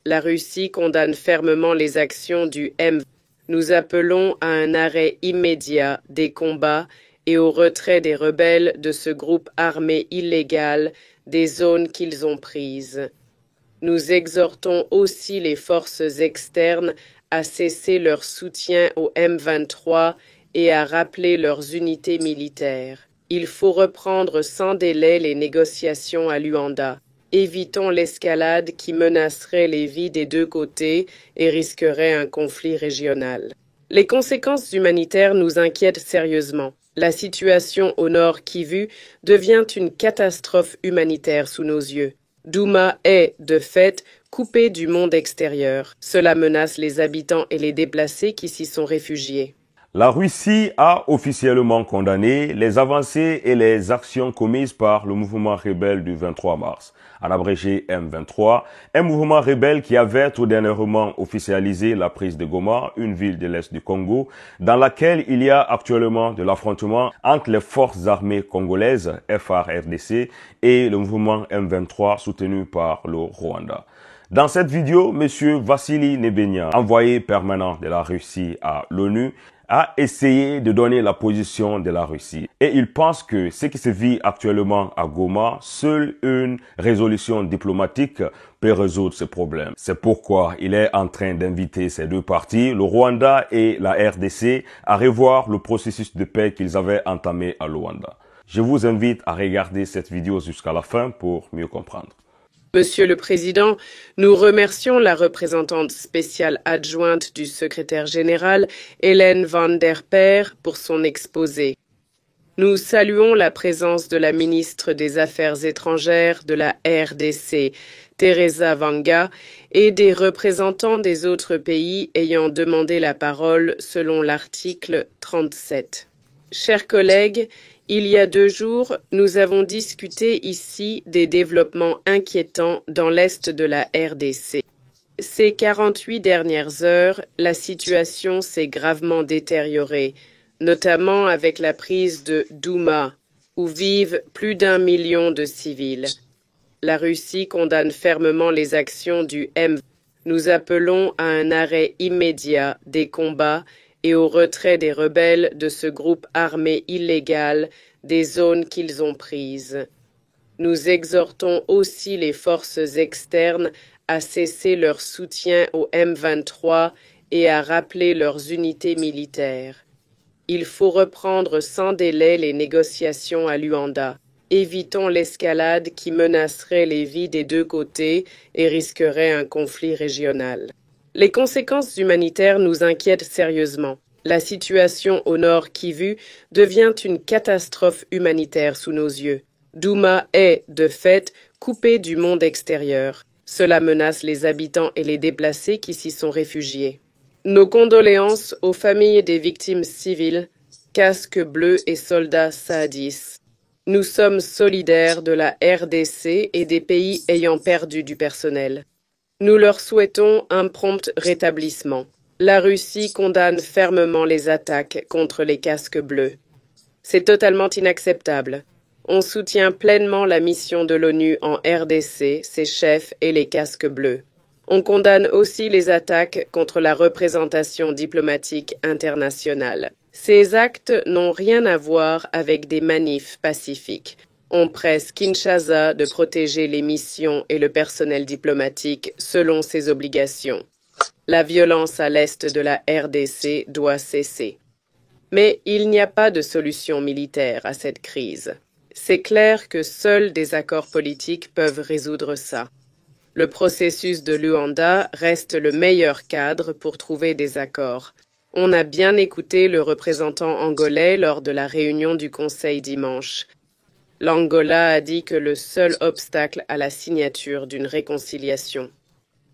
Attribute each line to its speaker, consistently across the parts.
Speaker 1: La Russie condamne fermement les actions du M23. Nous appelons à un arrêt immédiat des combats et au retrait des rebelles de ce groupe armé illégal des zones qu'ils ont prises. Nous exhortons aussi les forces externes à cesser leur soutien au M23 et à rappeler leurs unités militaires. Il faut reprendre sans délai les négociations à Luanda. Évitons l'escalade qui menacerait les vies des deux côtés et risquerait un conflit régional. Les conséquences humanitaires nous inquiètent sérieusement. La situation au nord Kivu devient une catastrophe humanitaire sous nos yeux. Douma est, de fait, coupée du monde extérieur. Cela menace les habitants et les déplacés qui s'y sont réfugiés.
Speaker 2: La Russie a officiellement condamné les avancées et les actions commises par le mouvement rebelle du 23 mars, en abrégé M23, un mouvement rebelle qui avait tout dernièrement officialisé la prise de Goma, une ville de l'Est du Congo, dans laquelle il y a actuellement de l'affrontement entre les forces armées congolaises, FARDC, et le mouvement M23 soutenu par le Rwanda. Dans cette vidéo, M. Vassili Nebenia, envoyé permanent de la Russie à l'ONU, a essayé de donner la position de la Russie. Et il pense que ce qui se vit actuellement à Goma, seule une résolution diplomatique peut résoudre ce problème. C'est pourquoi il est en train d'inviter ces deux parties, le Rwanda et la RDC, à revoir le processus de paix qu'ils avaient entamé à Luanda. Je vous invite à regarder cette vidéo jusqu'à la fin pour mieux comprendre.
Speaker 1: Monsieur le Président, nous remercions la représentante spéciale adjointe du secrétaire général, Hélène Van der Peer, pour son exposé. Nous saluons la présence de la ministre des Affaires étrangères de la RDC, Teresa Vanga, et des représentants des autres pays ayant demandé la parole selon l'article 37. Chers collègues, il y a 2 jours, nous avons discuté ici des développements inquiétants dans l'est de la RDC. Ces 48 dernières heures, la situation s'est gravement détériorée, notamment avec la prise de Douma, où vivent plus d'1 million de civils. La Russie condamne fermement les actions du M23. Nous appelons à un arrêt immédiat des combats et au retrait des rebelles de ce groupe armé illégal des zones qu'ils ont prises. Nous exhortons aussi les forces externes à cesser leur soutien au M23 et à rappeler leurs unités militaires. Il faut reprendre sans délai les négociations à Luanda. Évitons l'escalade qui menacerait les vies des deux côtés et risquerait un conflit régional. Les conséquences humanitaires nous inquiètent sérieusement. La situation au nord Kivu devient une catastrophe humanitaire sous nos yeux. Douma est, de fait, coupée du monde extérieur. Cela menace les habitants et les déplacés qui s'y sont réfugiés. Nos condoléances aux familles des victimes civiles, casques bleus et soldats sadistes. Nous sommes solidaires de la RDC et des pays ayant perdu du personnel. Nous leur souhaitons un prompt rétablissement. La Russie condamne fermement les attaques contre les casques bleus. C'est totalement inacceptable. On soutient pleinement la mission de l'ONU en RDC, ses chefs et les casques bleus. On condamne aussi les attaques contre la représentation diplomatique internationale. Ces actes n'ont rien à voir avec des manifs pacifiques. On presse Kinshasa de protéger les missions et le personnel diplomatique selon ses obligations. La violence à l'est de la RDC doit cesser. Mais il n'y a pas de solution militaire à cette crise. C'est clair que seuls des accords politiques peuvent résoudre ça. Le processus de Luanda reste le meilleur cadre pour trouver des accords. On a bien écouté le représentant angolais lors de la réunion du Conseil dimanche. L'Angola a dit que le seul obstacle à la signature d'une réconciliation.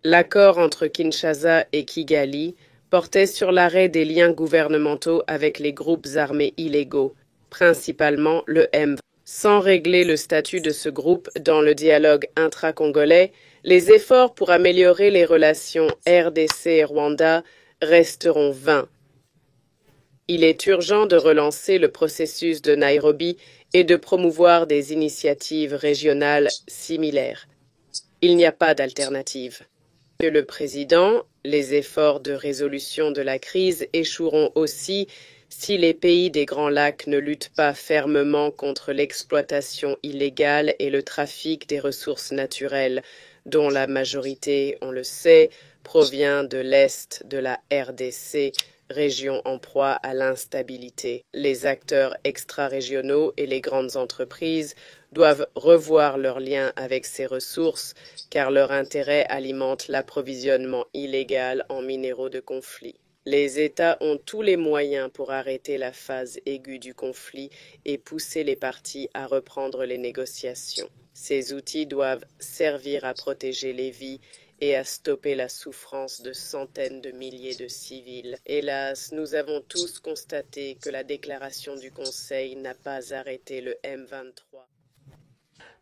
Speaker 1: L'accord entre Kinshasa et Kigali portait sur l'arrêt des liens gouvernementaux avec les groupes armés illégaux, principalement le M23. Sans régler le statut de ce groupe dans le dialogue intra-congolais, les efforts pour améliorer les relations RDC et Rwanda resteront vains. Il est urgent de relancer le processus de Nairobi et de promouvoir des initiatives régionales similaires. Il n'y a pas d'alternative. Monsieur le Président, les efforts de résolution de la crise échoueront aussi si les pays des Grands Lacs ne luttent pas fermement contre l'exploitation illégale et le trafic des ressources naturelles, dont la majorité, on le sait, provient de l'Est de la RDC, région en proie à l'instabilité. Les acteurs extra-régionaux et les grandes entreprises doivent revoir leurs liens avec ces ressources, car leur intérêt alimente l'approvisionnement illégal en minéraux de conflit. Les États ont tous les moyens pour arrêter la phase aiguë du conflit et pousser les parties à reprendre les négociations. Ces outils doivent servir à protéger les vies et à stopper la souffrance de centaines de milliers de civils. Hélas, nous avons tous constaté que la déclaration du Conseil n'a pas arrêté le M23.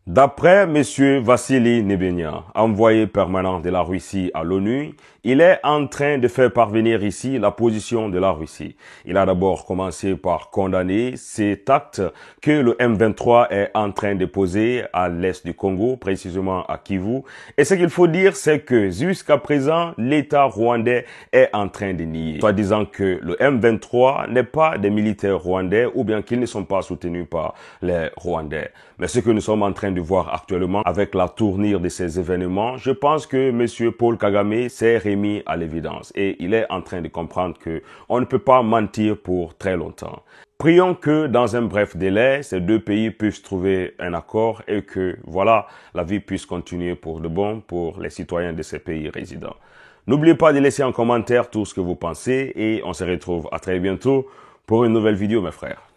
Speaker 2: D'après M. Vassili Nebenia, envoyé permanent de la Russie à l'ONU, il est en train de faire parvenir ici la position de la Russie. Il a d'abord commencé par condamner cet acte que le M23 est en train de poser à l'est du Congo, précisément à Kivu. Et ce qu'il faut dire, c'est que jusqu'à présent, l'État rwandais est en train de nier, soit disant que le M23 n'est pas des militaires rwandais ou bien qu'ils ne sont pas soutenus par les Rwandais. Mais ce que nous sommes en train de voir actuellement avec la tournure de ces événements, je pense que M. Paul Kagame s'est remis à l'évidence et il est en train de comprendre que on ne peut pas mentir pour très longtemps. Prions que dans un bref délai, ces deux pays puissent trouver un accord et que, voilà, la vie puisse continuer pour de bon pour les citoyens de ces pays résidents. N'oubliez pas de laisser en commentaire tout ce que vous pensez et on se retrouve à très bientôt pour une nouvelle vidéo, mes frères.